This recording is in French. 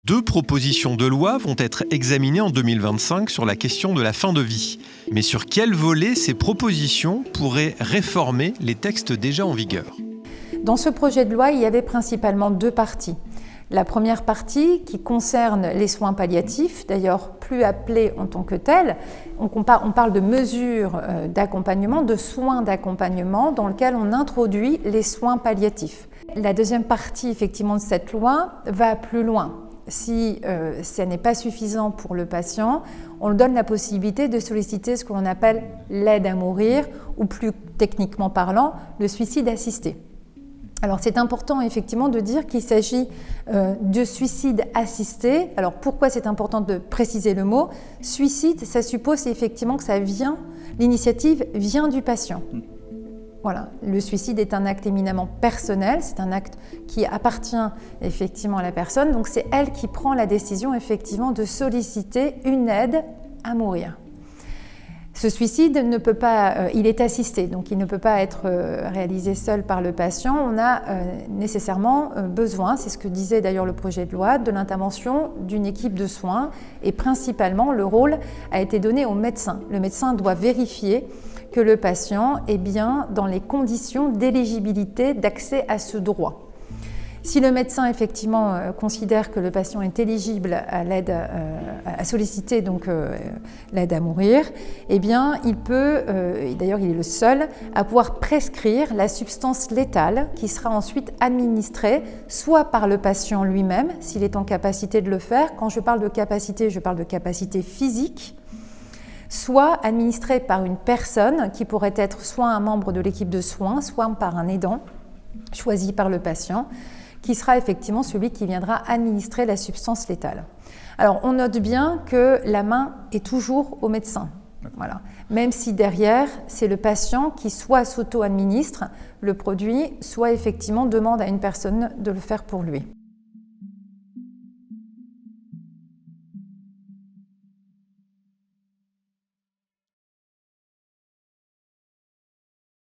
2 propositions de loi vont être examinées en 2025 sur la question de la fin de vie. Mais sur quel volet ces propositions pourraient réformer les textes déjà en vigueur ? Dans ce projet de loi, il y avait principalement 2 parties. La première partie qui concerne les soins palliatifs, d'ailleurs plus appelés en tant que tels. On parle de mesures d'accompagnement, de soins d'accompagnement dans lequel on introduit les soins palliatifs. La deuxième partie effectivement de cette loi va plus loin. Si ça n'est pas suffisant pour le patient, on lui donne la possibilité de solliciter ce que l'on appelle l'aide à mourir ou plus techniquement parlant, le suicide assisté. Alors c'est important effectivement de dire qu'il s'agit de suicide assisté. Alors pourquoi c'est important de préciser le mot ? Suicide, ça suppose effectivement que l'initiative vient du patient. Voilà, le suicide est un acte éminemment personnel, c'est un acte qui appartient effectivement à la personne, donc c'est elle qui prend la décision effectivement de solliciter une aide à mourir. Ce suicide ne peut pas, il est assisté, donc il ne peut pas être réalisé seul par le patient. On a nécessairement besoin, c'est ce que disait d'ailleurs le projet de loi, de l'intervention d'une équipe de soins et principalement le rôle a été donné au médecin. Le médecin doit vérifier que le patient est bien dans les conditions d'éligibilité d'accès à ce droit. Si le médecin effectivement considère que le patient est éligible à l'aide à solliciter donc l'aide à mourir, eh bien il peut, et d'ailleurs il est le seul, à pouvoir prescrire la substance létale qui sera ensuite administrée soit par le patient lui-même s'il est en capacité de le faire. Quand je parle de capacité physique, soit administrée par une personne qui pourrait être soit un membre de l'équipe de soins, soit par un aidant choisi par le patient, qui sera effectivement celui qui viendra administrer la substance létale. Alors on note bien que la main est toujours au médecin, voilà. Même si derrière c'est le patient qui soit s'auto-administre le produit, soit effectivement demande à une personne de le faire pour lui.